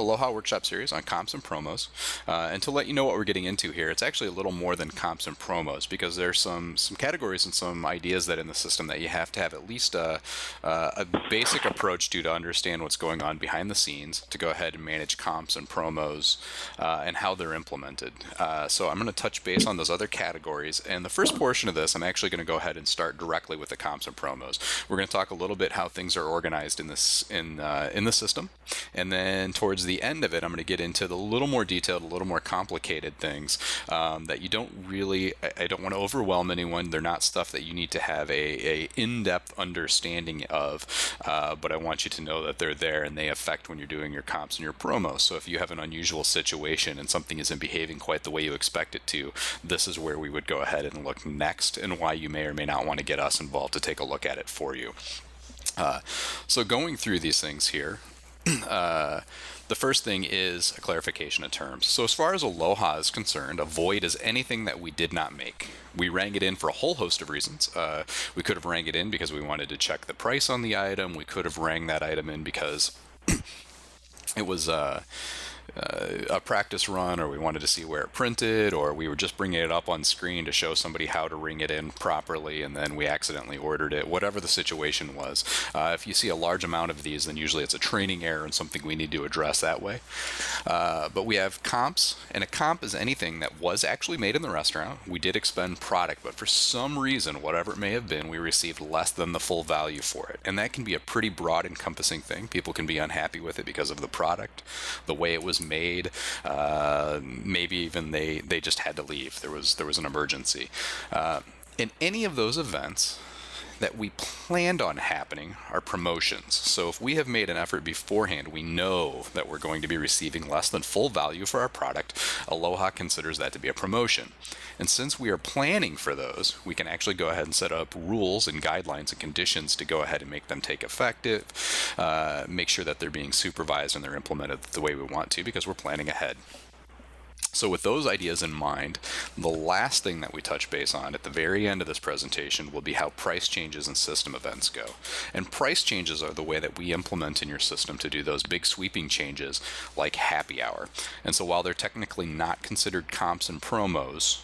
Aloha Workshop series on comps and promos. And to let you know what we're getting into here, it's actually a little more than comps and promos because there's some categories and some ideas that in the system that you have to have at least a basic approach to understand what's going on behind the scenes to go ahead and manage comps and promos and how they're implemented. So I'm going to touch base on those other categories. And the first portion of this, I'm actually going to go ahead and start directly with the comps and promos. We're going to talk a little bit how things are organized in the system, and then towards the end of it, I'm going to get into the little more detailed, a little more complicated things that you don't really. I don't want to overwhelm anyone. They're not stuff that you need to have a in-depth understanding of, but I want you to know that they're there and they affect when you're doing your comps and your promos. So if you have an unusual situation and something isn't behaving quite the way you expect it to, this is where we would go ahead and look next, and why you may or may not want to get us involved to take a look at it for you. So going through these things here, the first thing is a clarification of terms. So as far as Aloha is concerned, a void is anything that we did not make. We rang it in for a whole host of reasons. We could have rang it in because we wanted to check the price on the item. We could have rang that item in because it was a practice run, or we wanted to see where it printed, or we were just bringing it up on screen to show somebody how to ring it in properly, and then we accidentally ordered it. Whatever the situation was, if you see a large amount of these, then usually it's a training error and something we need to address that way. But we have comps, and a comp is anything that was actually made in the restaurant. We did expend product, but for some reason, whatever it may have been, we received less than the full value for it. And that can be a pretty broad encompassing thing. People can be unhappy with it because of the product, the way it was made, maybe even they just had to leave. There was an emergency. In any of those events that we planned on happening are promotions. So if we have made an effort beforehand, we know that we're going to be receiving less than full value for our product, Aloha considers that to be a promotion. And since we are planning for those, we can actually go ahead and set up rules and guidelines and conditions to go ahead and make them take effective, make sure that they're being supervised and they're implemented the way we want to, because we're planning ahead. So with those ideas in mind, the last thing that we touch base on at the very end of this presentation will be how price changes and system events go. And price changes are the way that we implement in your system to do those big sweeping changes like happy hour. And so while they're technically not considered comps and promos,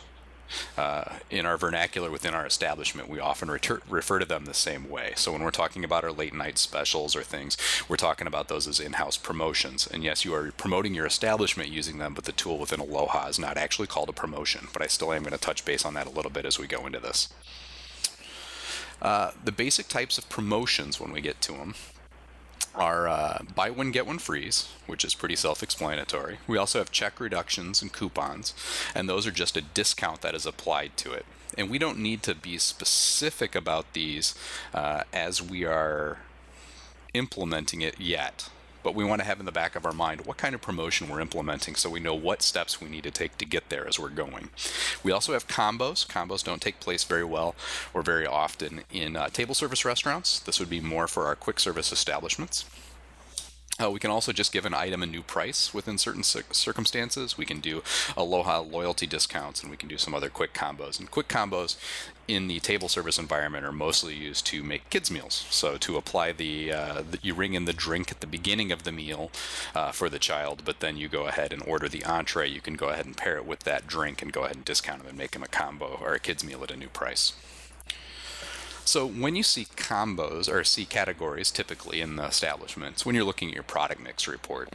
in our vernacular within our establishment, we often refer to them the same way. So when we're talking about our late night specials or things, we're talking about those as in-house promotions. And yes, you are promoting your establishment using them, but the tool within Aloha is not actually called a promotion. But I still am going to touch base on that a little bit as we go into this. The basic types of promotions, when we get to them, are buy one, get one frees, which is pretty self-explanatory. We also have check reductions and coupons, and those are just a discount that is applied to it. And we don't need to be specific about these as we are implementing it yet. But we want to have in the back of our mind what kind of promotion we're implementing so we know what steps we need to take to get there as we're going. We also have combos. Combos don't take place very well or very often in table service restaurants. This would be more for our quick service establishments. We can also just give an item a new price within certain circumstances. We can do Aloha loyalty discounts, and we can do some other quick combos. And quick combos in the table service environment are mostly used to make kids meals. So to apply you ring in the drink at the beginning of the meal for the child, but then you go ahead and order the entree. You can go ahead and pair it with that drink and go ahead and discount them and make them a combo or a kids meal at a new price. So when you see combos or see categories typically in the establishments, when you're looking at your product mix report,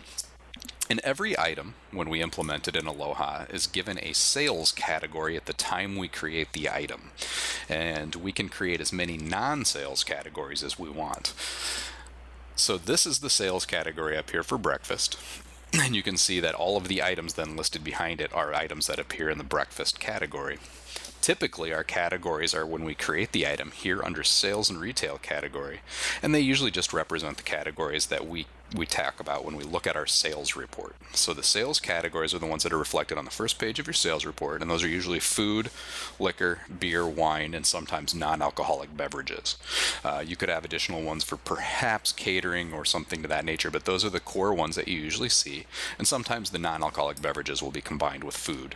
and every item, when we implement it in Aloha, is given a sales category at the time we create the item. And we can create as many non-sales categories as we want. So this is the sales category up here for breakfast. And you can see that all of the items then listed behind it are items that appear in the breakfast category. Typically, our categories are when we create the item here under sales and retail category, and they usually just represent the categories that we talk about when we look at our sales report. So the sales categories are the ones that are reflected on the first page of your sales report, and those are usually food, liquor, beer, wine, and sometimes non-alcoholic beverages. You could have additional ones for perhaps catering or something to that nature, but those are the core ones that you usually see, and sometimes the non-alcoholic beverages will be combined with food.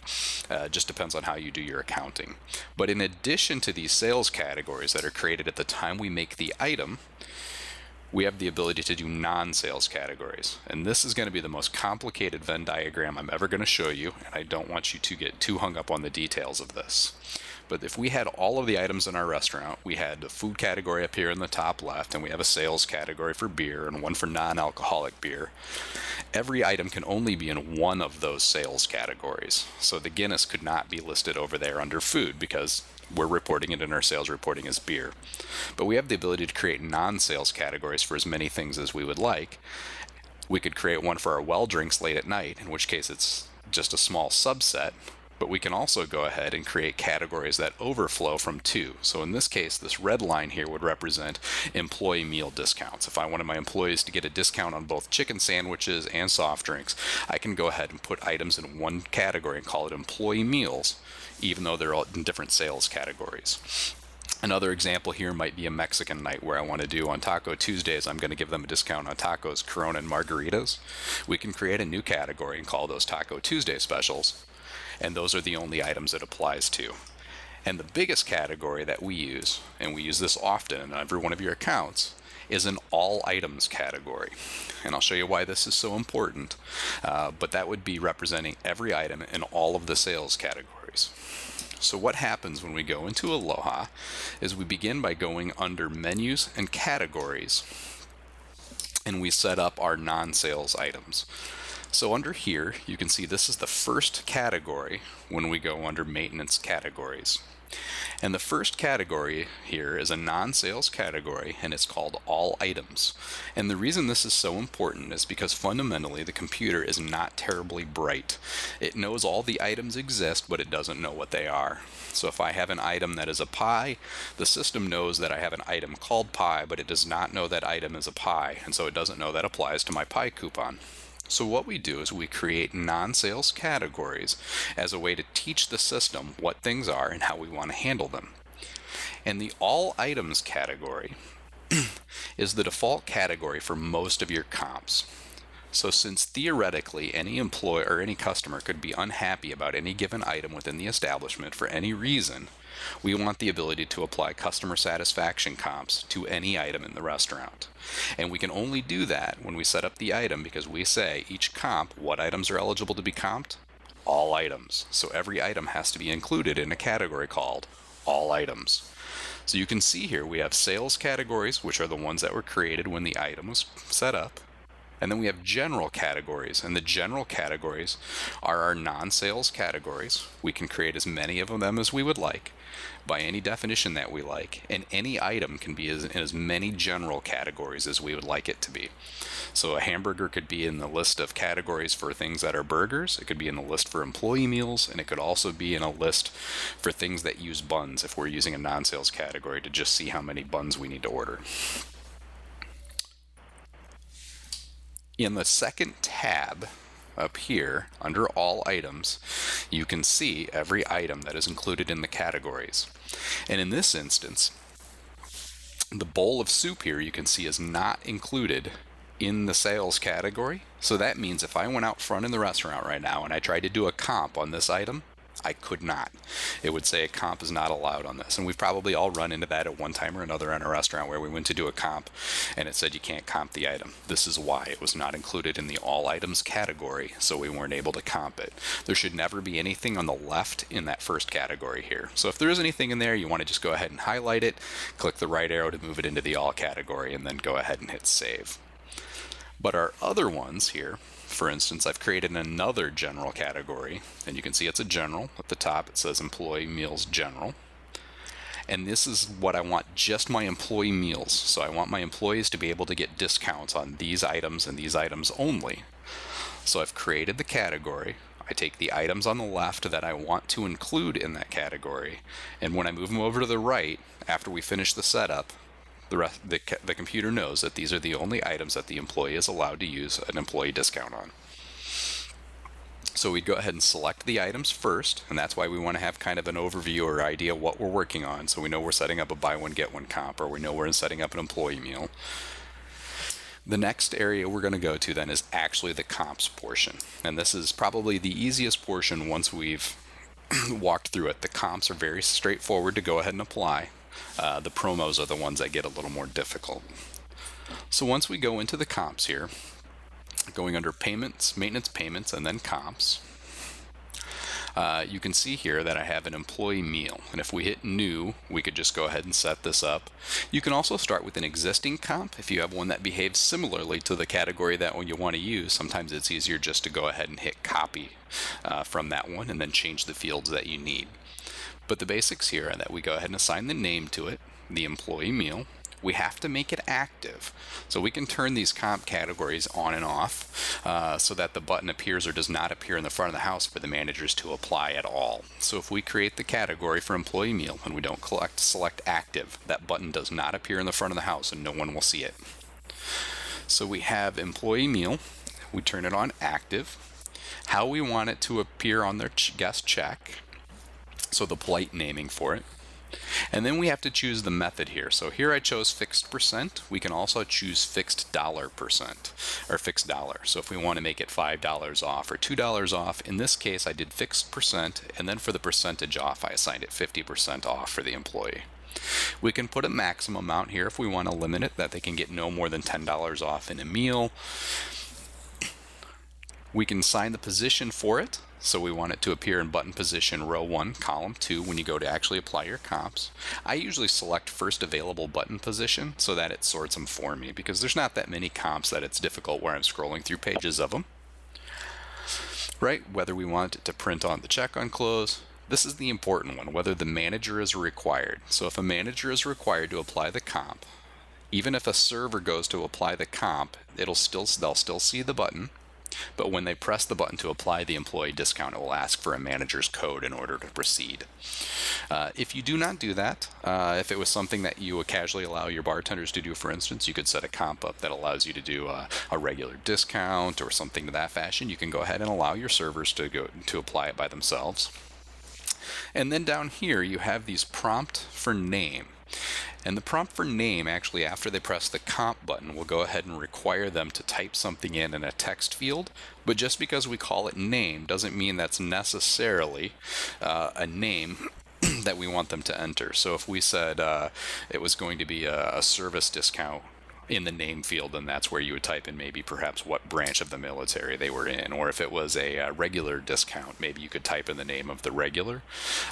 Just depends on how you do your accounting. But in addition to these sales categories that are created at the time we make the item, we have the ability to do non-sales categories. And this is going to be the most complicated Venn diagram I'm ever going to show you, and I don't want you to get too hung up on the details of this. But if we had all of the items in our restaurant, we had the food category up here in the top left, and we have a sales category for beer and one for non-alcoholic beer. Every item can only be in one of those sales categories. So the Guinness could not be listed over there under food because we're reporting it in our sales reporting as beer. But we have the ability to create non-sales categories for as many things as we would like. We could create one for our well drinks late at night, in which case it's just a small subset. But we can also go ahead and create categories that overflow from two. So in this case, this red line here would represent employee meal discounts. If I wanted my employees to get a discount on both chicken sandwiches and soft drinks, I can go ahead and put items in one category and call it employee meals, even though they're all in different sales categories. Another example here might be a Mexican night where I want to do on Taco Tuesdays, I'm going to give them a discount on tacos, Corona, and margaritas. We can create a new category and call those Taco Tuesday specials. And those are the only items it applies to. And the biggest category that we use, and we use this often in every one of your accounts, is an all items category. And I'll show you why this is so important. But that would be representing every item in all of the sales categories. So what happens when we go into Aloha is we begin by going under menus and categories, and we set up our non-sales items. So under here, you can see this is the first category when we go under maintenance categories. And the first category here is a non-sales category, and it's called all items. And the reason this is so important is because fundamentally the computer is not terribly bright. It knows all the items exist, but it doesn't know what they are. So if I have an item that is a pie, the system knows that I have an item called pie, but it does not know that item is a pie, and so it doesn't know that applies to my pie coupon. So what we do is we create non-sales categories as a way to teach the system what things are and how we want to handle them. And the all items category is the default category for most of your comps. So since theoretically any employee or any customer could be unhappy about any given item within the establishment for any reason, we want the ability to apply customer satisfaction comps to any item in the restaurant. And we can only do that when we set up the item because we say each comp, what items are eligible to be comped? All items. So every item has to be included in a category called all items. So you can see here we have sales categories, which are the ones that were created when the item was set up. And then we have general categories, and the general categories are our non-sales categories. We can create as many of them as we would like by any definition that we like, and any item can be in as many general categories as we would like it to be. So a hamburger could be in the list of categories for things that are burgers, it could be in the list for employee meals, and it could also be in a list for things that use buns if we're using a non-sales category to just see how many buns we need to order. In the second tab up here, under all items, you can see every item that is included in the categories. And in this instance, the bowl of soup here you can see is not included in the sales category. So that means if I went out front in the restaurant right now and I tried to do a comp on this item, I could not. It would say a comp is not allowed on this. And we've probably all run into that at one time or another in a restaurant where we went to do a comp and it said you can't comp the item. This is why it was not included in the all items category, so we weren't able to comp it. There should never be anything on the left in that first category here. So if there is anything in there, you want to just go ahead and highlight it, click the right arrow to move it into the all category, and then go ahead and hit save. But our other ones here, for instance, I've created another general category, and you can see it's a general. At the top it says employee meals general. And this is what I want, just my employee meals. So I want my employees to be able to get discounts on these items and these items only. So I've created the category. I take the items on the left that I want to include in that category, and when I move them over to the right, after we finish the setup, the computer knows that these are the only items that the employee is allowed to use an employee discount on. So we'd go ahead and select the items first, and that's why we want to have kind of an overview or idea what we're working on, so we know we're setting up a buy one get one comp, or we know we're setting up an employee meal. The next area we're going to go to then is actually the comps portion, and this is probably the easiest portion once we've walked through it. The comps are very straightforward to go ahead and apply. The promos are the ones that get a little more difficult. So once we go into the comps here, going under payments, maintenance payments, and then comps, you can see here that I have an employee meal. And if we hit new, we could just go ahead and set this up. You can also start with an existing comp. If you have one that behaves similarly to the category that one you want to use, sometimes it's easier just to go ahead and hit copy from that one and then change the fields that you need. But the basics here are that we go ahead and assign the name to it, the employee meal. We have to make it active. So we can turn these comp categories on and off so that the button appears or does not appear in the front of the house for the managers to apply at all. So if we create the category for employee meal and we don't select active, that button does not appear in the front of the house and no one will see it. So we have employee meal. We turn it on active. How we want it to appear on their guest check. So the polite naming for it. And then we have to choose the method here. So here I chose fixed percent. We can also choose fixed dollar percent or fixed dollar. So if we want to make it $5 off or $2 off, in this case I did fixed percent, and then for the percentage off I assigned it 50% off for the employee. We can put a maximum amount here if we want to limit it, that they can get no more than $10 off in a meal. We can assign the position for it. So we want it to appear in button position row 1, column 2 when you go to actually apply your comps. I usually select first available button position so that it sorts them for me, because there's not that many comps that it's difficult where I'm scrolling through pages of them. Right? Whether we want it to print on the check on close. This is the important one, whether the manager is required. So if a manager is required to apply the comp, even if a server goes to apply the comp, they'll still see the button. But when they press the button to apply the employee discount, it will ask for a manager's code in order to proceed. If you do not do that, if it was something that you would casually allow your bartenders to do, for instance, you could set a comp up that allows you to do a regular discount or something to that fashion. You can go ahead and allow your servers to apply it by themselves. And then down here you have these prompt for name. And the prompt for name, actually, after they press the comp button, will go ahead and require them to type something in a text field. But just because we call it name doesn't mean that's necessarily a name that we want them to enter. So if we said it was going to be a service discount in the name field, then that's where you would type in maybe perhaps what branch of the military they were in. Or if it was a regular discount, maybe you could type in the name of the regular.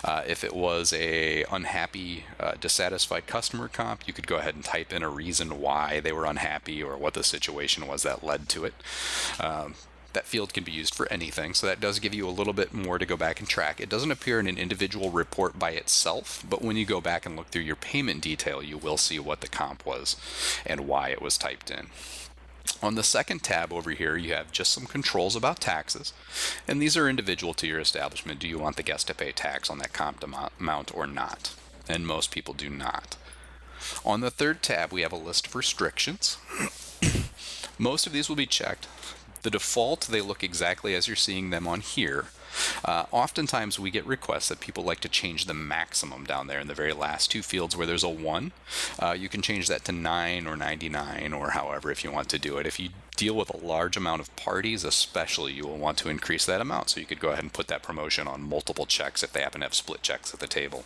If it was a unhappy, dissatisfied customer comp, you could go ahead and type in a reason why they were unhappy or what the situation was that led to it. That field can be used for anything, so that does give you a little bit more to go back and track. It doesn't appear in an individual report by itself, but when you go back and look through your payment detail, you will see what the comp was and why it was typed in. On the second tab over here, you have just some controls about taxes, and these are individual to your establishment. Do you want the guest to pay tax on that comp amount or not? And most people do not. On the third tab, we have a list of restrictions. Most of these will be checked. The default, they look exactly as you're seeing them on here. Oftentimes we get requests that people like to change the maximum down there in the very last two fields where there's a 1. You can change that to 9 or 99 or however if you want to do it. If you deal with a large amount of parties especially, you will want to increase that amount. So you could go ahead and put that promotion on multiple checks if they happen to have split checks at the table.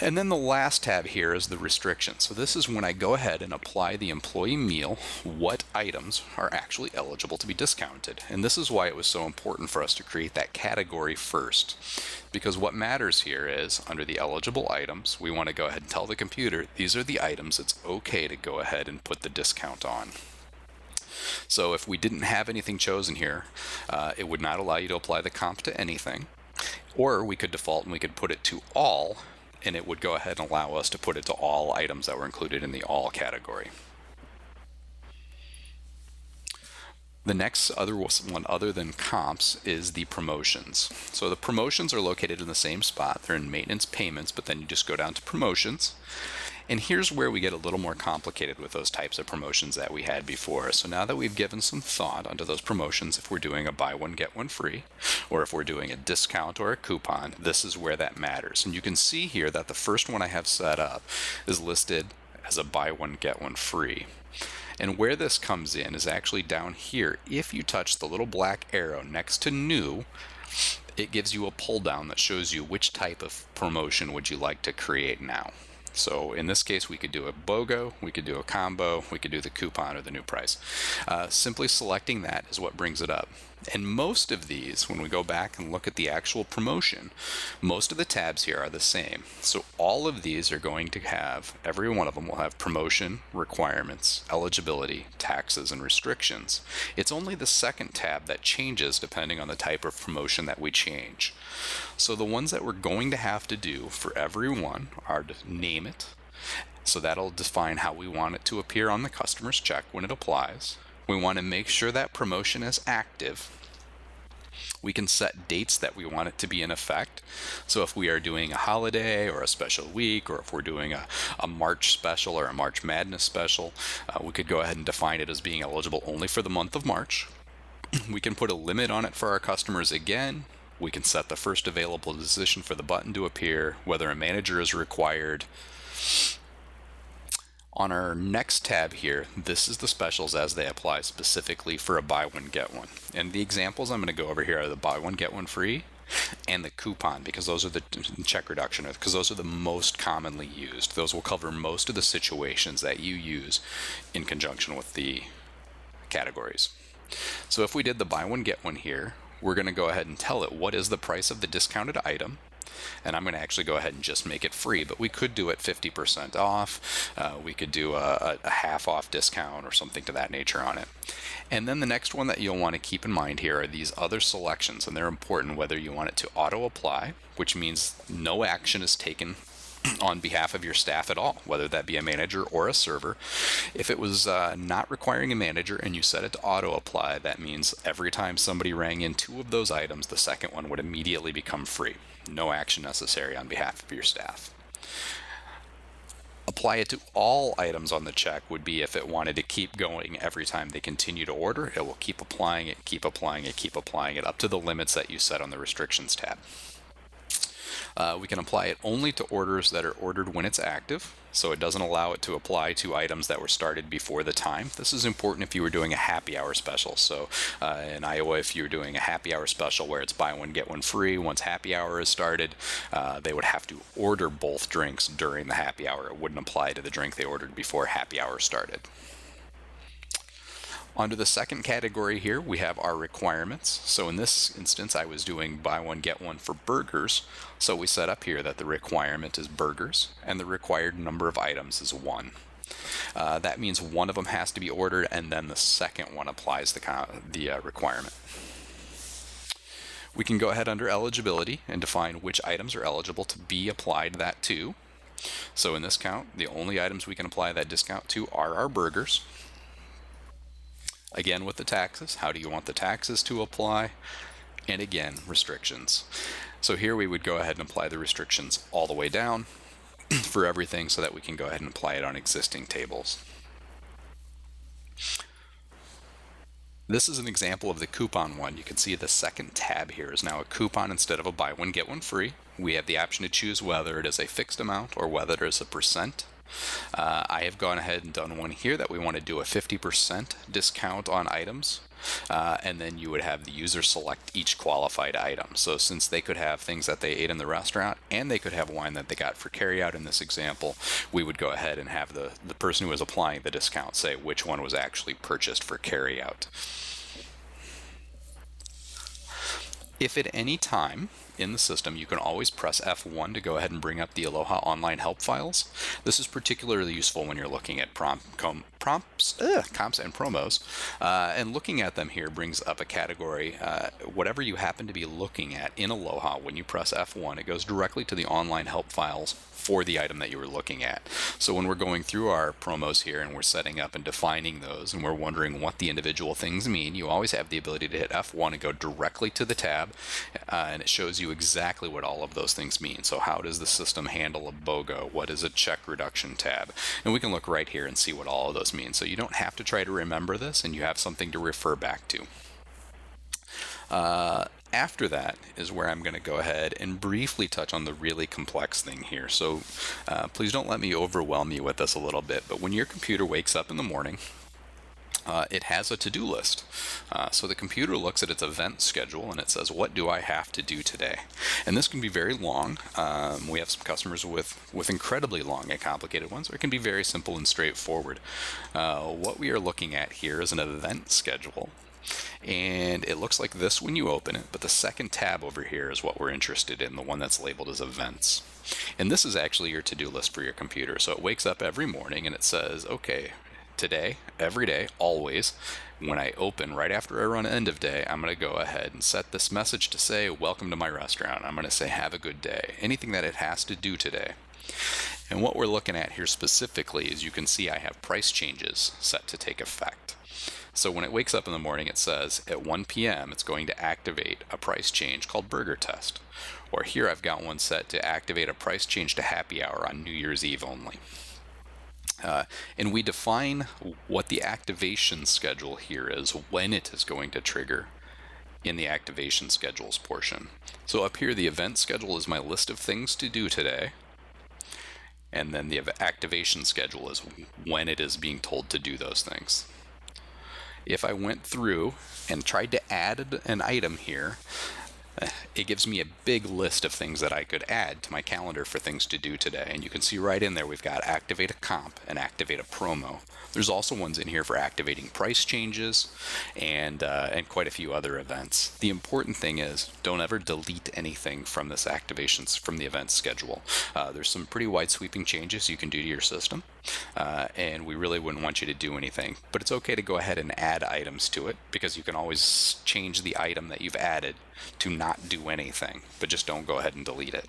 And then the last tab here is the restrictions. So this is when I go ahead and apply the employee meal, what items are actually eligible to be discounted. And this is why it was so important for us to create that category first. Because what matters here is, under the eligible items, we want to go ahead and tell the computer, these are the items it's okay to go ahead and put the discount on. So if we didn't have anything chosen here, it would not allow you to apply the comp to anything. Or we could default and we could put it to all, and it would go ahead and allow us to put it to all items that were included in the all category. The next one other than comps is the promotions. So the promotions are located in the same spot. They're in maintenance payments, but then you just go down to promotions. And here's where we get a little more complicated with those types of promotions that we had before. So now that we've given some thought onto those promotions, if we're doing a buy one, get one free, or if we're doing a discount or a coupon, this is where that matters. And you can see here that the first one I have set up is listed as a buy one, get one free. And where this comes in is actually down here. If you touch the little black arrow next to new, it gives you a pull down that shows you which type of promotion would you like to create now. So in this case, we could do a BOGO, we could do a combo, we could do the coupon or the new price. Simply selecting that is what brings it up. And most of these, when we go back and look at the actual promotion, most of the tabs here are the same. So all of these are going to have, every one of them will have promotion, requirements, eligibility, taxes, and restrictions. It's only the second tab that changes depending on the type of promotion that we change. So the ones that we're going to have to do for every one are to name it. So that'll define how we want it to appear on the customer's check when it applies. We want to make sure that promotion is active. We can set dates that we want it to be in effect. So if we are doing a holiday or a special week, or if we're doing a March special or a March Madness special, we could go ahead and define it as being eligible only for the month of March. We can put a limit on it for our customers again. We can set the first available position for the button to appear, whether a manager is required. On our next tab here, this is the specials as they apply specifically for a buy one get one. And the examples I'm going to go over here are the buy one get one free and the coupon, because those are the check reduction, because those are the most commonly used. Those will cover most of the situations that you use in conjunction with the categories. So if we did the buy one get one here, we're going to go ahead and tell it what is the price of the discounted item. And I'm going to actually go ahead and just make it free, but we could do it 50% off. We could do a half off discount or something to that nature on it. And then the next one that you'll want to keep in mind here are these other selections, and they're important whether you want it to auto apply, which means no action is taken on behalf of your staff at all, whether that be a manager or a server. If it was not requiring a manager and you set it to auto apply, that means every time somebody rang in two of those items, the second one would immediately become free. No action necessary on behalf of your staff. Apply it to all items on the check would be if it wanted to keep going every time they continue to order. It will keep applying it, keep applying it, keep applying it up to the limits that you set on the restrictions tab. We can apply it only to orders that are ordered when it's active, so it doesn't allow it to apply to items that were started before the time. This is important if you were doing a happy hour special. So in Iowa, if you're doing a happy hour special where it's buy one, get one free, once happy hour is started, they would have to order both drinks during the happy hour. It wouldn't apply to the drink they ordered before happy hour started. Under the second category here, we have our requirements. So in this instance, I was doing buy one, get one for burgers. So we set up here that the requirement is burgers, and the required number of items is 1. That means one of them has to be ordered, and then the second one applies the requirement. We can go ahead under eligibility and define which items are eligible to be applied that to. So in this count, the only items we can apply that discount to are our burgers. Again, with the taxes, how do you want the taxes to apply? And again, restrictions. So here we would go ahead and apply the restrictions all the way down for everything so that we can go ahead and apply it on existing tables. This is an example of the coupon one. You can see the second tab here is now a coupon instead of a buy one, get one free. We have the option to choose whether it is a fixed amount or whether it is a percent. I have gone ahead and done one here that we want to do a 50% discount on items, and then you would have the user select each qualified item. So since they could have things that they ate in the restaurant and they could have wine that they got for carryout in this example, we would go ahead and have the person who was applying the discount say which one was actually purchased for carryout. If at any time in the system, you can always press F1 to go ahead and bring up the Aloha online help files. This is particularly useful when you're looking at comps and promos. And looking at them here brings up a category. Whatever you happen to be looking at in Aloha, when you press F1, it goes directly to the online help files for the item that you were looking at. So when we're going through our promos here and we're setting up and defining those and we're wondering what the individual things mean, you always have the ability to hit F1 and go directly to the tab, and it shows you exactly what all of those things mean. So how does the system handle a BOGO? What is a check reduction tab? And we can look right here and see what all of those mean. So you don't have to try to remember this, and you have something to refer back to. After that is where I'm going to go ahead and briefly touch on the really complex thing here. So please don't let me overwhelm you with this a little bit, but when your computer wakes up in the morning It has a to-do list. So the computer looks at its event schedule and it says, what do I have to do today? And this can be very long. We have some customers with incredibly long and complicated ones, or it can be very simple and straightforward. What we are looking at here is an event schedule. And it looks like this when you open it, but the second tab over here is what we're interested in, the one that's labeled as events. And this is actually your to-do list for your computer. So it wakes up every morning and it says, okay, today, every day, always, when I open, right after I run end of day, I'm going to go ahead and set this message to say, welcome to my restaurant. I'm going to say, have a good day. Anything that it has to do today. And what we're looking at here specifically is you can see I have price changes set to take effect. So when it wakes up in the morning, it says at 1 p.m. it's going to activate a price change called Burger Test. Or here I've got one set to activate a price change to happy hour on New Year's Eve only. And we define what the activation schedule here is, when it is going to trigger in the activation schedules portion. So up here, the event schedule is my list of things to do today. And then the activation schedule is when it is being told to do those things. If I went through and tried to add an item here, it gives me a big list of things that I could add to my calendar for things to do today. And you can see right in there, we've got activate a comp and activate a promo. There's also ones in here for activating price changes and quite a few other events. The important thing is don't ever delete anything from this activations from the event schedule. There's some pretty wide sweeping changes you can do to your system. And we really wouldn't want you to do anything, but it's okay to go ahead and add items to it because you can always change the item that you've added to not do anything, but just don't go ahead and delete it.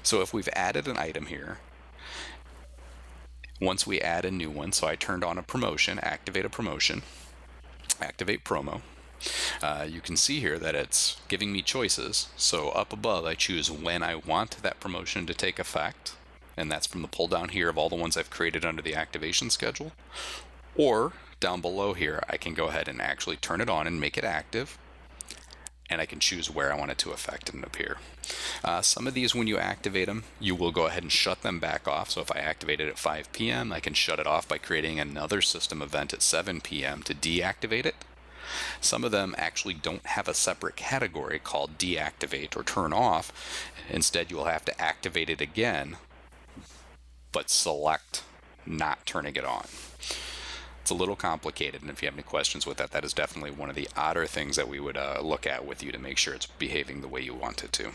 So if we've added an item here, once we add a new one, so I turned on a promotion, activate a promotion, activate promo, you can see here that it's giving me choices. So up above, I choose when I want that promotion to take effect. And that's from the pull down here of all the ones I've created under the activation schedule. Or down below here, I can go ahead and actually turn it on and make it active. And I can choose where I want it to affect and appear. Some of these, when you activate them, you will go ahead and shut them back off. So if I activate it at 5 p.m., I can shut it off by creating another system event at 7 p.m. to deactivate it. Some of them actually don't have a separate category called deactivate or turn off. Instead, you'll have to activate it again, but select not turning it on. It's a little complicated, and if you have any questions with that, that is definitely one of the odder things that we would look at with you to make sure it's behaving the way you want it to.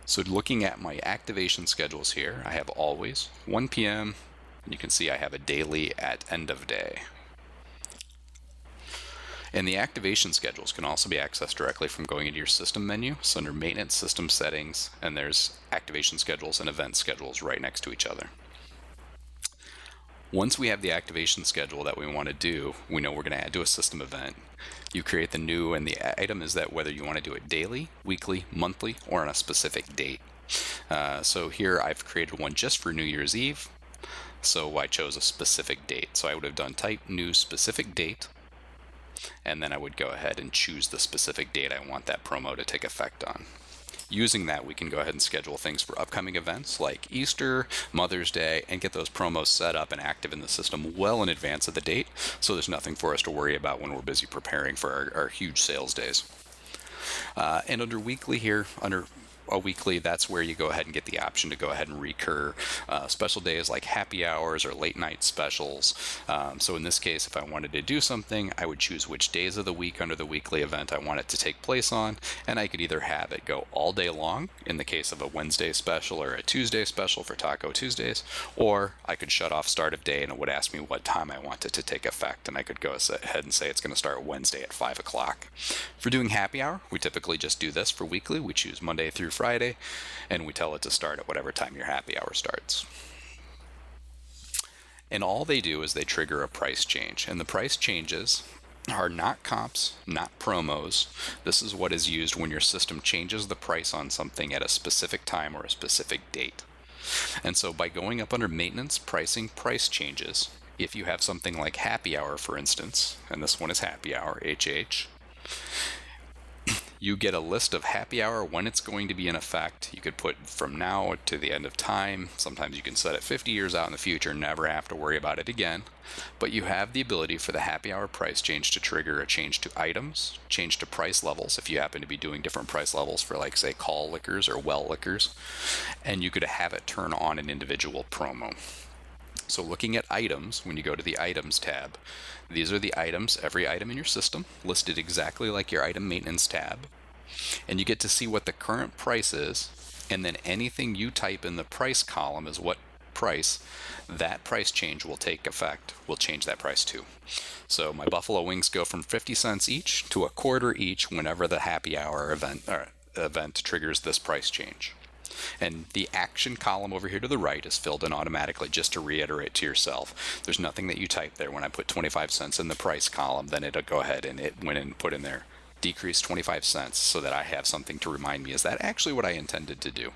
So looking at my activation schedules here, I have always 1 p.m. and you can see I have a daily at end of day. And the activation schedules can also be accessed directly from going into your system menu. So under maintenance system settings, and there's activation schedules and event schedules right next to each other. Once we have the activation schedule that we want to do, we know we're going to add to a system event. You create the new, and the item is that whether you want to do it daily, weekly, monthly, or on a specific date. So here I've created one just for New Year's Eve. So I chose a specific date. So I would have done type new specific date. And then I would go ahead and choose the specific date I want that promo to take effect on. Using that, we can go ahead and schedule things for upcoming events like Easter, Mother's Day, and get those promos set up and active in the system well in advance of the date, so there's nothing for us to worry about when we're busy preparing for our huge sales days. And under weekly here, under a weekly, that's where you go ahead and get the option to go ahead and recur special days like happy hours or late night specials. So in this case, if I wanted to do something, I would choose which days of the week under the weekly event I want it to take place on, and I could either have it go all day long in the case of a Wednesday special or a Tuesday special for Taco Tuesdays, or I could shut off start of day and it would ask me what time I want it to take effect, and I could go ahead and say it's going to start Wednesday at 5 o'clock. For doing happy hour, we typically just do this for weekly. We choose Monday through Friday, and we tell it to start at whatever time your happy hour starts. And all they do is they trigger a price change, and the price changes are not comps, not promos. This is what is used when your system changes the price on something at a specific time or a specific date. And so by going up under maintenance, pricing, price changes, if you have something like happy hour, for instance, and this one is happy hour, HH, You get a list of happy hour, when it's going to be in effect. You could put from now to the end of time. Sometimes you can set it 50 years out in the future, never have to worry about it again. But you have the ability for the happy hour price change to trigger a change to items, change to price levels if you happen to be doing different price levels for, like, say, call liquors or well liquors. And you could have it turn on an individual promo. So looking at items, when you go to the items tab, these are the items, every item in your system, listed exactly like your item maintenance tab. And you get to see what the current price is, and then anything you type in the price column is what price. That price change will take effect, will change that price too. So my buffalo wings go from 50 cents each to a quarter each whenever the happy hour event triggers this price change. And the action column over here to the right is filled in automatically, just to reiterate to yourself. There's nothing that you type there. When I put 25 cents in the price column, then it'll go ahead and it went and put in there, decrease 25 cents, so that I have something to remind me, is that actually what I intended to do?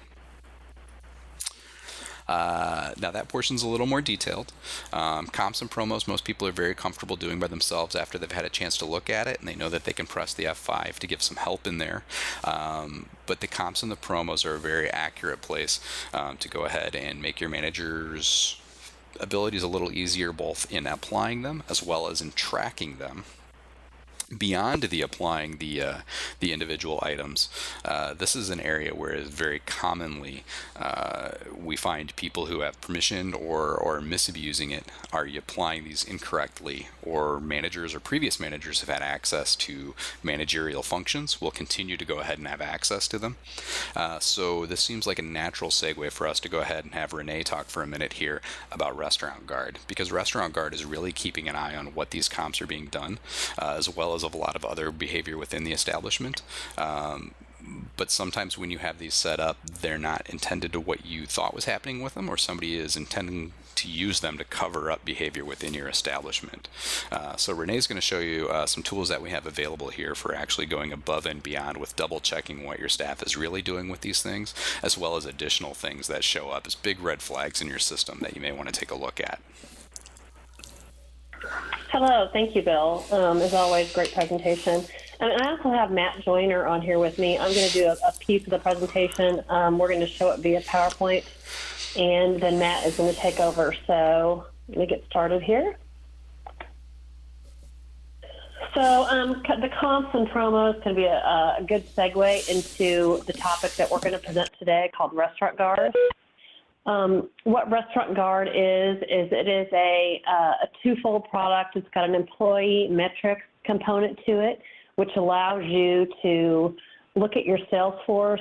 Now that portion's a little more detailed. Comps and promos, most people are very comfortable doing by themselves after they've had a chance to look at it, and they know that they can press the F5 to give some help in there. But the comps and the promos are a very accurate place to go ahead and make your manager's abilities a little easier, both in applying them as well as in tracking them. Beyond the applying the individual items, this is an area where is very commonly we find people who have permission or misusing it are applying these incorrectly, or managers or previous managers have had access to managerial functions will continue to go ahead and have access to them. So this seems like a natural segue for us to go ahead and have Renee talk for a minute here about Restaurant Guard, because Restaurant Guard is really keeping an eye on what these comps are being done, as well as of a lot of other behavior within the establishment. But sometimes when you have these set up, they're not intended to what you thought was happening with them, or somebody is intending to use them to cover up behavior within your establishment. So Renee's going to show you some tools that we have available here for actually going above and beyond with double checking what your staff is really doing with these things, as well as additional things that show up as big red flags in your system that you may want to take a look at. Hello, thank you, Bill. As always, great presentation. And I also have Matt Joyner on here with me. I'm going to do a piece of the presentation. We're going to show it via PowerPoint, and then Matt is going to take over. So let me get started here. So the comps and promos can be a good segue into the topic that we're going to present today, called Restaurant Guard. What Restaurant Guard is it is a twofold product. It's got an employee metrics component to it, which allows you to look at your sales force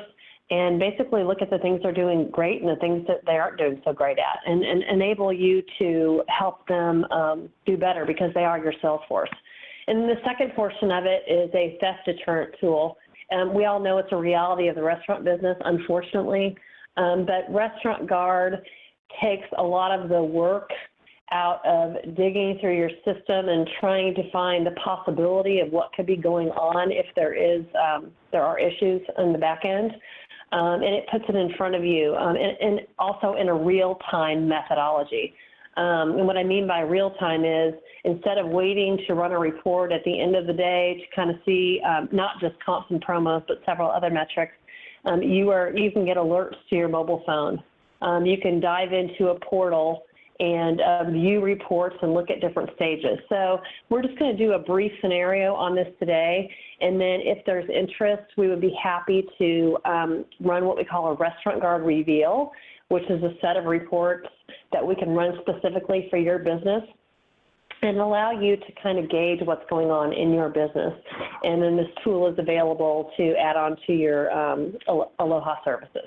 and basically look at the things they're doing great and the things that they aren't doing so great at, and enable you to help them do better, because they are your sales force. And the second portion of it is a theft deterrent tool. We all know it's a reality of the restaurant business, unfortunately. But Restaurant Guard takes a lot of the work out of digging through your system and trying to find the possibility of what could be going on if there are issues in the back end. And it puts it in front of you, and also in a real-time methodology. And what I mean by real-time is, instead of waiting to run a report at the end of the day to kind of see not just comps and promos, but several other metrics, you can get alerts to your mobile phone. You can dive into a portal and view reports and look at different stages. So we're just going to do a brief scenario on this today, and then if there's interest, we would be happy to run what we call a Restaurant Guard reveal, which is a set of reports that we can run specifically for your business and allow you to kind of gauge what's going on in your business. And then this tool is available to add on to your Aloha services.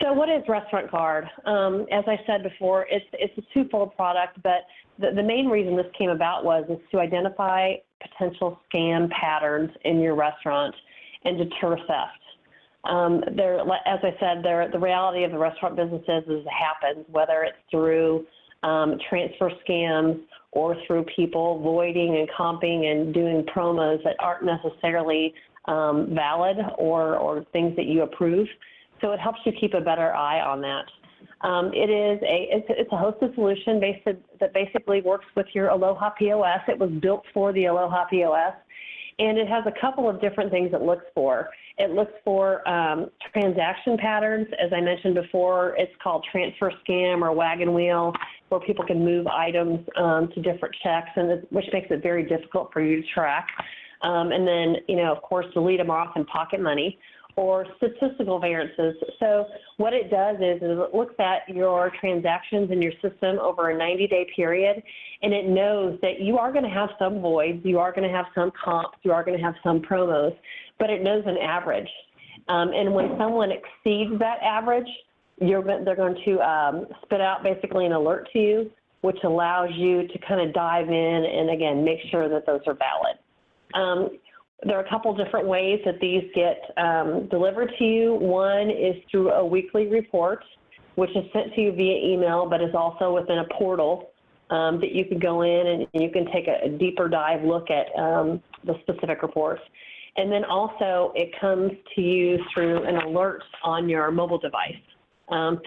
So what is Restaurant Guard? As I said before, it's a twofold product, but the main reason this came about was to identify potential scam patterns in your restaurant and deter theft. As I said, the reality of the restaurant business is it happens, whether it's through transfer scams or through people voiding and comping and doing promos that aren't necessarily valid or things that you approve. So it helps you keep a better eye on that. It's a hosted solution that basically works with your Aloha POS. It was built for the Aloha POS, And it has a couple of different things it looks for. It looks for transaction patterns. As I mentioned before, it's called transfer scam or wagon wheel, where people can move items to different checks, which makes it very difficult for you to track. And then, of course, delete them off and pocket money, or statistical variances. So what it does is it looks at your transactions in your system over a 90-day period, and it knows that you are going to have some voids, you are going to have some comps, you are going to have some promos, but it knows an average. And when someone exceeds that average, they're going to spit out basically an alert to you, which allows you to kind of dive in and, again, make sure that those are valid. There are a couple different ways that these get delivered to you. One is through a weekly report, which is sent to you via email, but is also within a portal that you can go in and you can take a deeper dive look at the specific reports. And then also it comes to you through an alert on your mobile device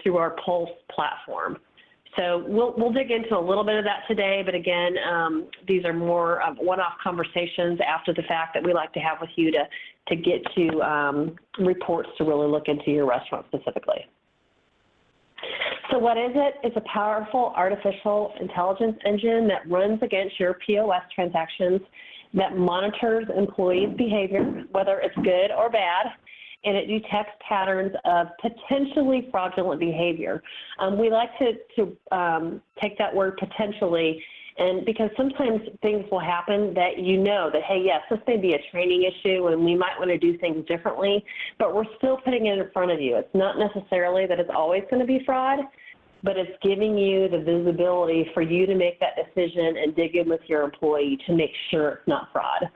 through our Pulse platform. So we'll dig into a little bit of that today, but again, these are more one-off conversations after the fact that we like to have with you to get to reports to really look into your restaurant specifically. So what is it? It's a powerful artificial intelligence engine that runs against your POS transactions, that monitors employees' behavior, whether it's good or bad, and it detects patterns of potentially fraudulent behavior. We like to take that word potentially, and because sometimes things will happen that that, hey, yes, this may be a training issue and we might want to do things differently, but we're still putting it in front of you. It's not necessarily that it's always going to be fraud, but it's giving you the visibility for you to make that decision and dig in with your employee to make sure it's not fraud,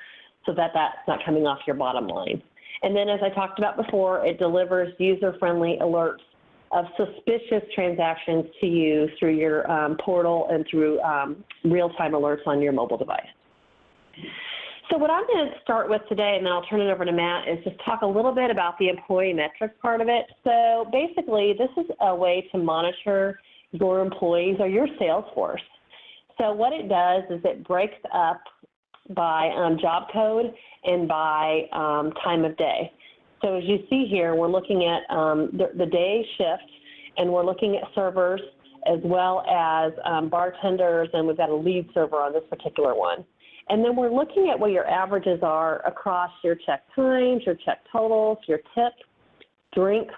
so that that's not coming off your bottom line. And then, as I talked about before, it delivers user-friendly alerts of suspicious transactions to you through your portal and through real-time alerts on your mobile device. So what I'm going to start with today, and then I'll turn it over to Matt, is just talk a little bit about the employee metrics part of it. So basically, this is a way to monitor your employees or your sales force. So what it does is it breaks up by job code and by time of day. So as you see here, we're looking at the day shift, and we're looking at servers as well as bartenders, and we've got a lead server on this particular one. And then we're looking at what your averages are across your check times, your check totals, your tip, drink,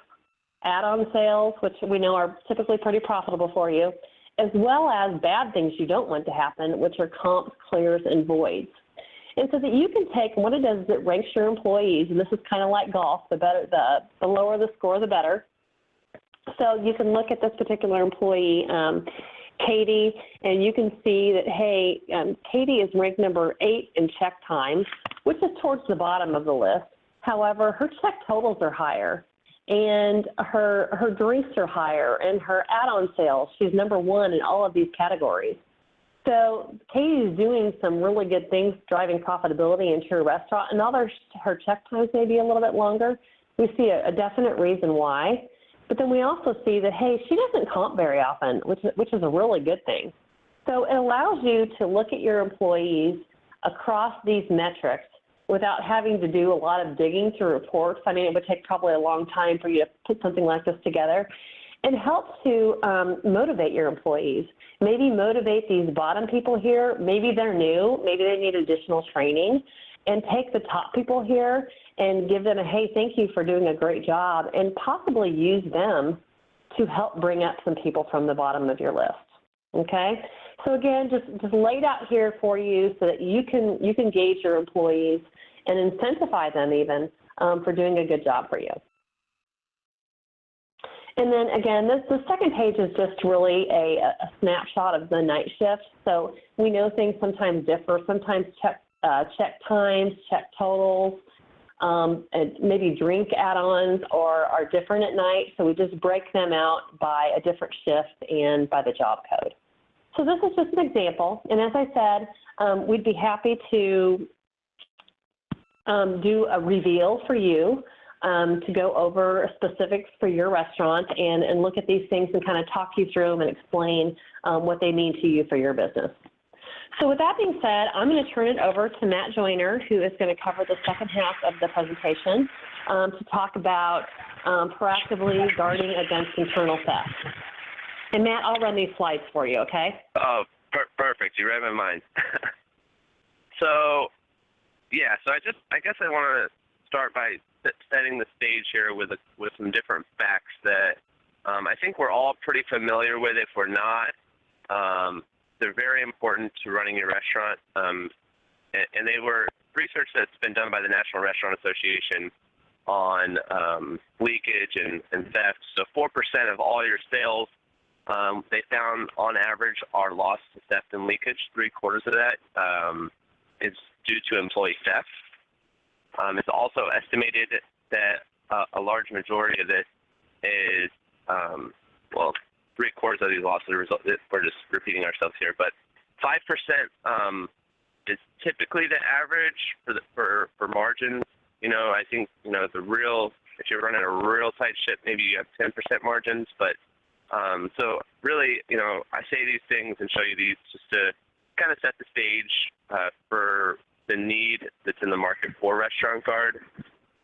add-on sales, which we know are typically pretty profitable for you, as well as bad things you don't want to happen, which are comps, clears, and voids. And so that you can take, what it does is it ranks your employees, and this is kind of like golf, the lower the score, the better. So you can look at this particular employee, Katie, and you can see that, hey, Katie is ranked number 8 in check time, which is towards the bottom of the list. However, her check totals are higher, and her drinks are higher, and her add-on sales, she's number 1 in all of these categories. So Katie is doing some really good things, driving profitability into her restaurant, and although her check times may be a little bit longer, we see a definite reason why. But then we also see that, hey, she doesn't comp very often, which is a really good thing. So it allows you to look at your employees across these metrics without having to do a lot of digging through reports. I mean, it would take probably a long time for you to put something like this together. It helps to motivate your employees. Maybe motivate these bottom people here. Maybe they're new. Maybe they need additional training. And take the top people here and give them a, hey, thank you for doing a great job, and possibly use them to help bring up some people from the bottom of your list, okay? So again, just laid out here for you so that you can gauge your employees and incentivize them even for doing a good job for you. And then again, the second page is just really a snapshot of the night shift. So we know things sometimes differ. Sometimes check times, check totals, and maybe drink add-ons are different at night. So we just break them out by a different shift and by the job code. So this is just an example. And as I said, we'd be happy to do a reveal for you to go over specifics for your restaurant and look at these things and kind of talk you through them and explain what they mean to you for your business. So with that being said, I'm going to turn it over to Matt Joyner, who is going to cover the second half of the presentation to talk about proactively guarding against internal theft. And Matt, I'll run these slides for you, okay? Oh, perfect. You read my mind. So I guess I want to start by setting the stage here with some different facts that I think we're all pretty familiar with. If we're not, they're very important to running your restaurant. And they were research that's been done by the National Restaurant Association on leakage and theft. So 4% of all your sales, they found on average are lost to theft and leakage. 3/4 of that is due to employee theft. It's also estimated that a large majority of this is, 3/4 of these losses are we're just repeating ourselves here, but 5% is typically the average for margins. I think, if you're running a real tight ship, maybe you have 10% margins, but so really, I say these things and show you these just to kind of set the stage for the need that's in the market for Restaurant Guard.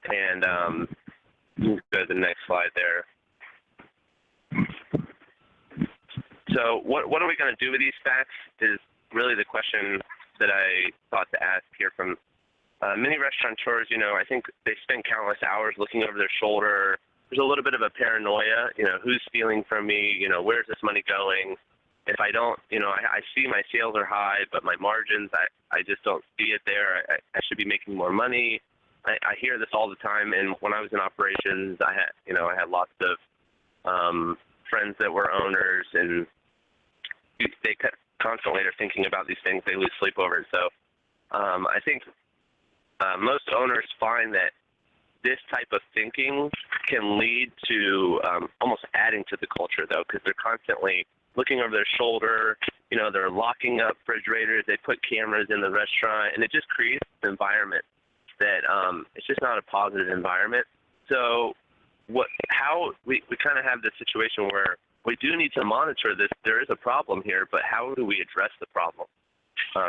And go to the next slide there. So what are we going to do with these facts is really the question that I thought to ask here from many restaurateurs. I think they spend countless hours looking over their shoulder. There's a little bit of a paranoia, who's stealing from me, where's this money going? If I don't, I see my sales are high, but my margins, I just don't see it there. I should be making more money. I hear this all the time. And when I was in operations, I had lots of friends that were owners, and they constantly are thinking about these things. They lose sleep over it. So I think most owners find that this type of thinking can lead to almost adding to the culture, though, because they're constantly looking over their shoulder. They're locking up refrigerators. They put cameras in the restaurant, and it just creates an environment that it's just not a positive environment. So how we kind of have this situation where we do need to monitor this. There is a problem here, but how do we address the problem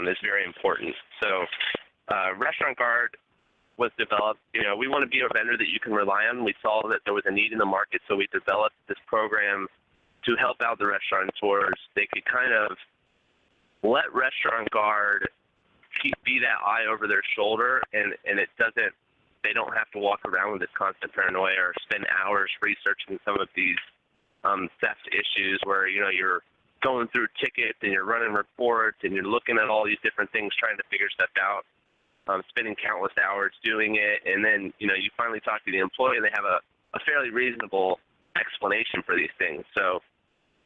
is very important. So Restaurant Guard was developed. We want to be a vendor that you can rely on. We saw that there was a need in the market, so we developed this program to help out the restaurateurs. They could kind of let Restaurant Guard be that eye over their shoulder, and they don't have to walk around with this constant paranoia or spend hours researching some of these theft issues where, you're going through tickets and you're running reports and you're looking at all these different things trying to figure stuff out, spending countless hours doing it. And then, you finally talk to the employee and they have a fairly reasonable explanation for these things. So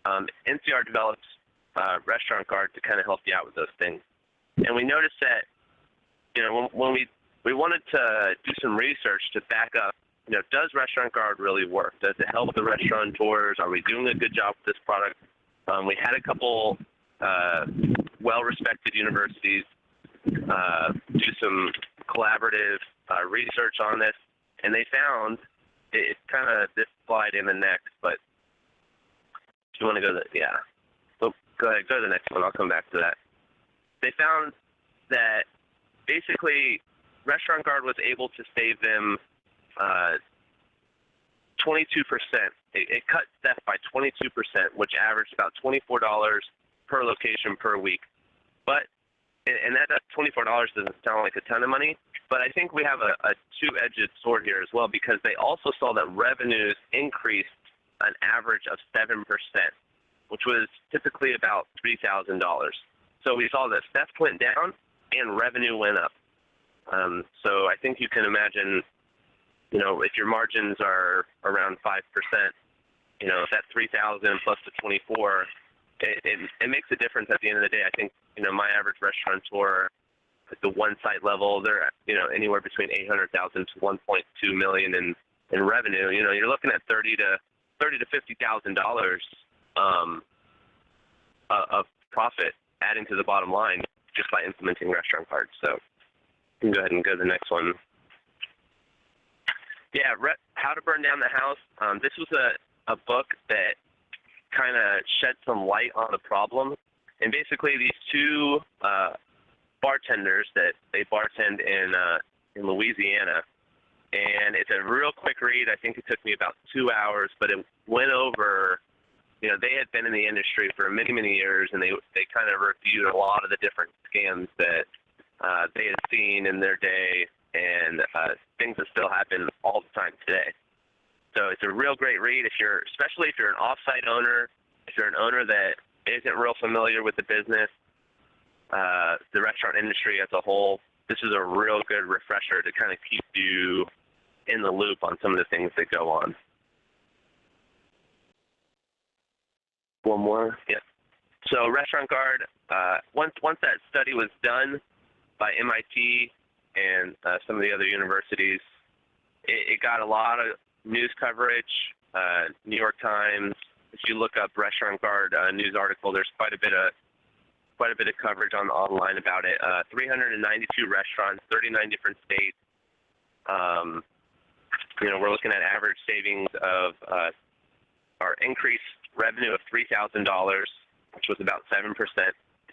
NCR develops Restaurant Guard to kind of help you out with those things. And we noticed that, when we wanted to do some research to back up, does Restaurant Guard really work? Does it help the restaurateurs? Are we doing a good job with this product? We had a couple well-respected universities do some collaborative research on this, and they found it's kind of this slide in the next, but if you want to go so go ahead, go to the next one. I'll come back to that. They found that basically Restaurant Guard was able to save them 22%. It cut theft by 22%, which averaged about $24 per location per week. But and that $24 doesn't sound like a ton of money, but I think we have a two-edged sword here as well, because they also saw that revenues increased an average of 7%, which was typically about $3,000. So we saw that theft went down and revenue went up. So I think you can imagine, if your margins are around 5%, if that 3,000 plus the 24, it makes a difference at the end of the day. I think, my average restaurateur at the one site level, they're, anywhere between 800,000 to 1.2 million in revenue. You're looking at $30,000 to $50,000 of profit adding to the bottom line just by implementing Restaurant Guard. So you can go ahead and go to the next one. Yeah, How to Burn Down the House. This was a book that kind of shed some light on the problem. And basically, these two bartenders that they bartend in Louisiana, and it's a real quick read. I think it took me about 2 hours, but it went over. You know, they had been in the industry for many, many years, and they kind of reviewed a lot of the different scams that they had seen in their day, and things that still happen all the time today. So it's a real great read especially if you're an off-site owner, if you're an owner that isn't real familiar with the business, the restaurant industry as a whole. This is a real good refresher to kind of keep you in the loop on some of the things that go on. One more. Yep. So Restaurant Guard, once that study was done by MIT and some of the other universities, it got a lot of news coverage. New York Times. If you look up Restaurant Guard news article, there's quite a bit of coverage online about it. 392 restaurants, 39 different states. You know, we're looking at average savings of our increased revenue of $3,000, which was about 7%.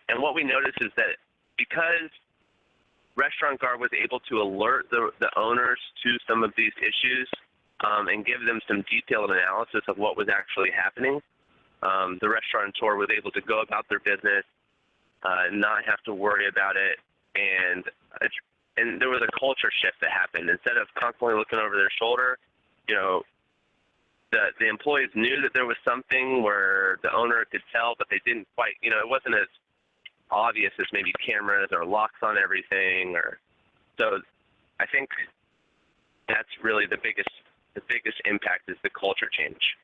And what we noticed is that because Restaurant Guard was able to alert the owners to some of these issues and give them some detailed analysis of what was actually happening, the restaurateur was able to go about their business, not have to worry about it, and there was a culture shift that happened. Instead of constantly looking over their shoulder, you know, the employees knew that there was something where the owner could tell, but they didn't quite, you know, it wasn't as obvious as maybe cameras or locks on everything. So I think that's really the biggest impact is the culture change.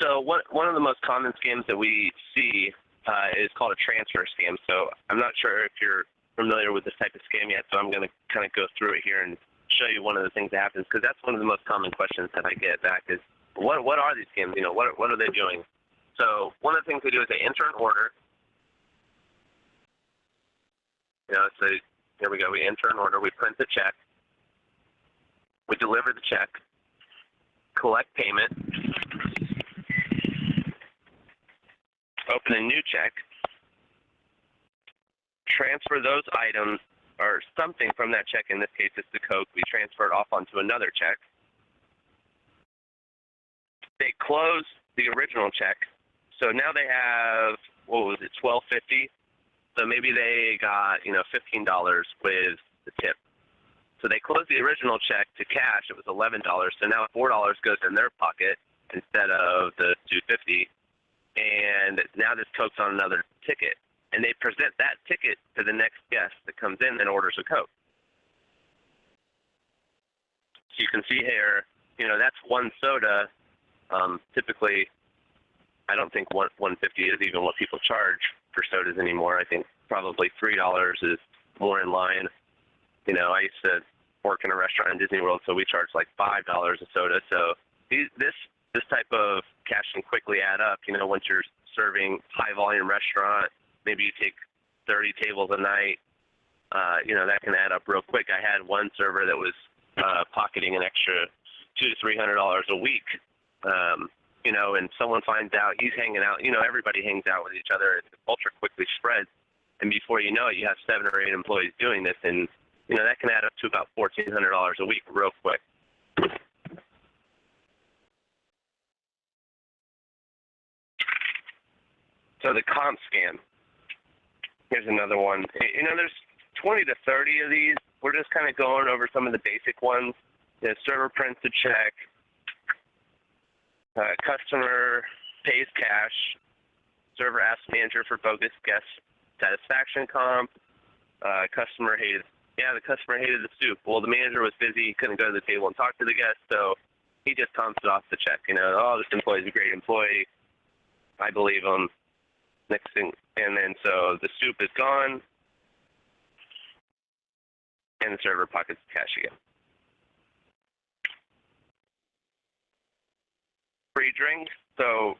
So one of the most common scams that we see is called a transfer scam. So I'm not sure if you're familiar with this type of scam yet, so I'm going to kind of go through it here and show you one of the things that happens, because that's one of the most common questions that I get back is, what are these scams? You know, what are they doing? So one of the things we do is they enter an order. You know, so here we go. We enter an order. We print the check. We deliver the check. Collect payment. Open a new check. Transfer those items or something from that check. In this case, it's the Coke. We transfer it off onto another check. They close the original check. So now they have, what was it, $12.50. So maybe they got, you know, $15 with the tip. So they closed the original check to cash. It was $11. So now $4 goes in their pocket instead of the $2.50. And now this Coke's on another ticket. And they present that ticket to the next guest that comes in and orders a Coke. So you can see here, you know, that's one soda. Typically, I don't think $1.50 is even what people charge for sodas anymore. I think probably $3 is more in line. You know, I used to work in a restaurant in Disney World, so we charged like $5 a soda. So this type of cash can quickly add up. You know, once you're serving high volume restaurant, maybe you take 30 tables a night. You know, that can add up real quick. I had one server that was pocketing an extra $200 to $300 a week. You know, and someone finds out, he's hanging out. You know, everybody hangs out with each other. The culture quickly spreads, and before you know it, you have 7 or 8 employees doing this, and you know that can add up to about $1,400 a week real quick. So the comp scam. Here's another one. You know, there's 20 to 30 of these. We're just kind of going over some of the basic ones. The server prints a check. Customer pays cash. Server asks manager for bogus guest satisfaction comp. Customer hated. Yeah, the customer hated the soup. Well, the manager was busy. He couldn't go to the table and talk to the guest, so he just comps it off the check. You know, oh, this employee's a great employee. I believe him. Next thing, and then so the soup is gone, and the server pockets the cash again. Free drinks. So,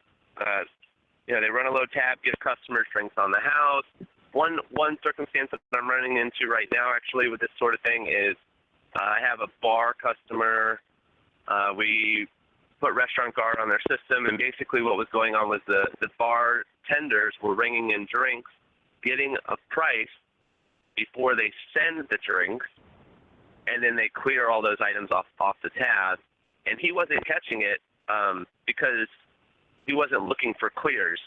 you know, they run a low tab, give customers drinks on the house. One circumstance that I'm running into right now, actually, with this sort of thing is I have a bar customer. We put Restaurant Guard on their system, and basically what was going on was the bartenders were ringing in drinks, getting a price before they send the drinks, and then they clear all those items off the tab. And he wasn't catching it because he wasn't looking for clears.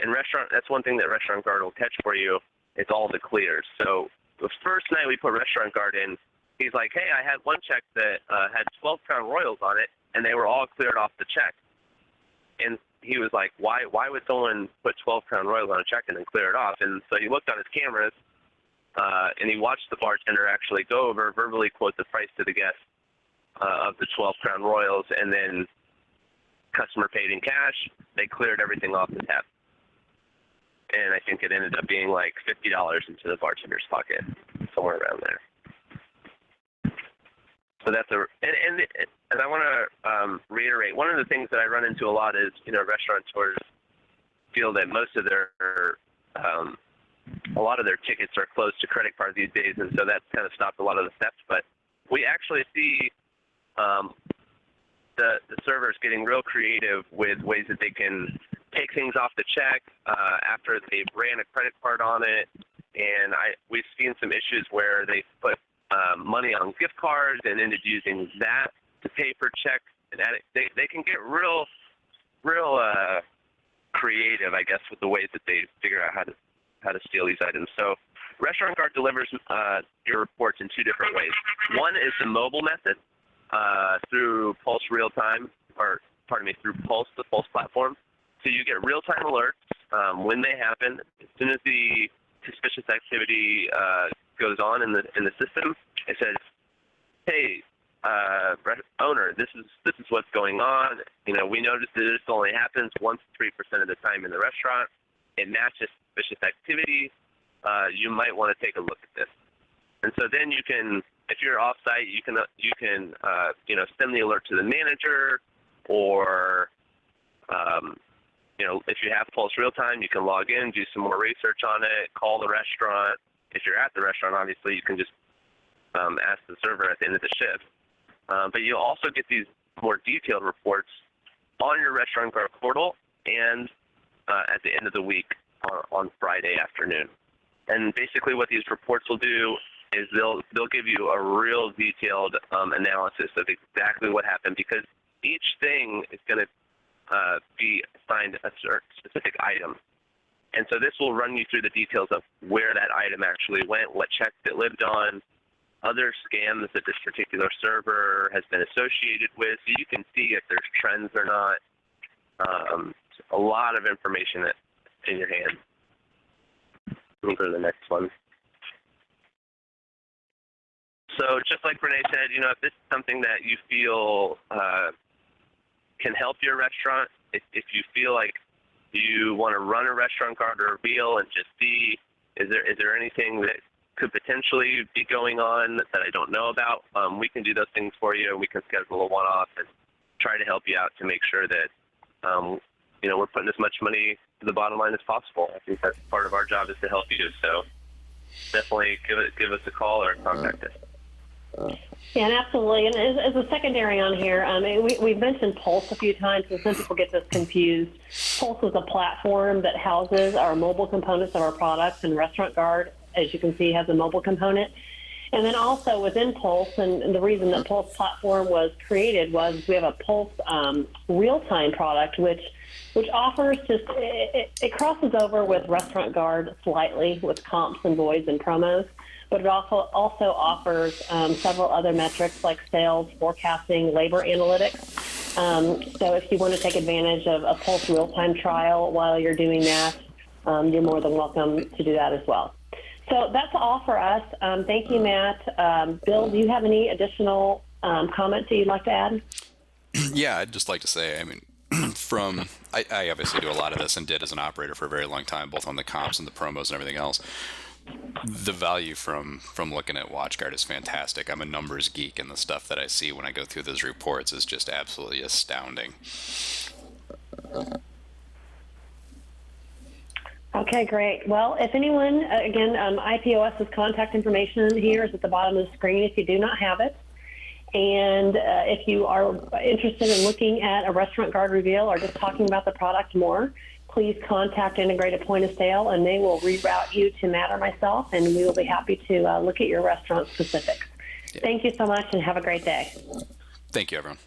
And that's one thing that Restaurant Guard will catch for you. It's all the clears. So the first night we put Restaurant Guard in, he's like, hey, I had one check that had 12 Crown Royals on it, and they were all cleared off the check. And he was like, why would someone put 12 Crown Royals on a check and then clear it off? And so he looked on his cameras, and he watched the bartender actually go over, verbally quote the price to the guest of the 12 Crown Royals, and then customer paid in cash. They cleared everything off the tab. And I think it ended up being like $50 into the bartender's pocket, somewhere around there. So that's and I want to reiterate, one of the things that I run into a lot is, restaurateurs feel that most of their, a lot of their tickets are closed to credit card these days, and so that's kind of stopped a lot of the steps. But we actually see the servers getting real creative with ways that they can take things off the check after they've ran a credit card on it. And we've seen some issues where they put money on gift cards and ended using that to pay for checks. And they can get real creative, I guess, with the ways that they figure out how to steal these items. So Restaurant Guard delivers your reports in two different ways. One is the mobile method through Pulse Real-Time, through Pulse, the Pulse platform. So you get real-time alerts when they happen. As soon as the suspicious activity goes on in the system, it says, "Hey, owner, this is what's going on. We noticed that this only happens 1 to 3% of the time in the restaurant. It matches suspicious activity. You might want to take a look at this." And so then you can, if you're off-site, you can send the alert to the manager, or if you have Pulse Real-Time, you can log in, do some more research on it, call the restaurant. If you're at the restaurant, obviously, you can just ask the server at the end of the shift. But you'll also get these more detailed reports on your Restaurant Guard portal and at the end of the week on Friday afternoon. And basically what these reports will do is they'll give you a real detailed analysis of exactly what happened, because each thing is going to be assigned a specific item. And so this will run you through the details of where that item actually went, what checks it lived on, other scams that this particular server has been associated with, so you can see if there's trends or not. A lot of information in your hand. Let me go to the next one. So just like Renee said, if this is something that you feel can help your restaurant, if you feel like you want to run a Restaurant Guard reveal and just see, is there anything that could potentially be going on that I don't know about, we can do those things for you, and we can schedule a one-off and try to help you out to make sure that we're putting as much money to the bottom line as possible. I think that's part of our job, is to help you. So definitely give us a call or contact us. Yeah, and absolutely. And as a secondary on here, we've mentioned Pulse a few times, and some people get this confused. Pulse is a platform that houses our mobile components of our products, and Restaurant Guard, as you can see, has a mobile component. And then also within Pulse, and the reason that Pulse platform was created was we have a Pulse real-time product, which offers it crosses over with Restaurant Guard slightly with comps and voids and promos. But it also offers several other metrics like sales, forecasting, labor analytics. So if you want to take advantage of a Pulse real-time trial while you're doing that, you're more than welcome to do that as well. So that's all for us. Thank you, Matt. Bill, do you have any additional comments that you'd like to add? Yeah, I'd just like to say, I obviously do a lot of this and did as an operator for a very long time, both on the comps and the promos and everything else. The value from looking at WatchGuard is fantastic. I'm a numbers geek, and the stuff that I see when I go through those reports is just absolutely astounding. Okay, great. Well, if anyone, again, IPOS's contact information here is at the bottom of the screen if you do not have it. And if you are interested in looking at a Restaurant Guard reveal or just talking about the product more, please contact Integrated Point of Sale, and they will reroute you to Matt or myself, and we will be happy to look at your restaurant specifics. Thank you so much, and have a great day. Thank you, everyone.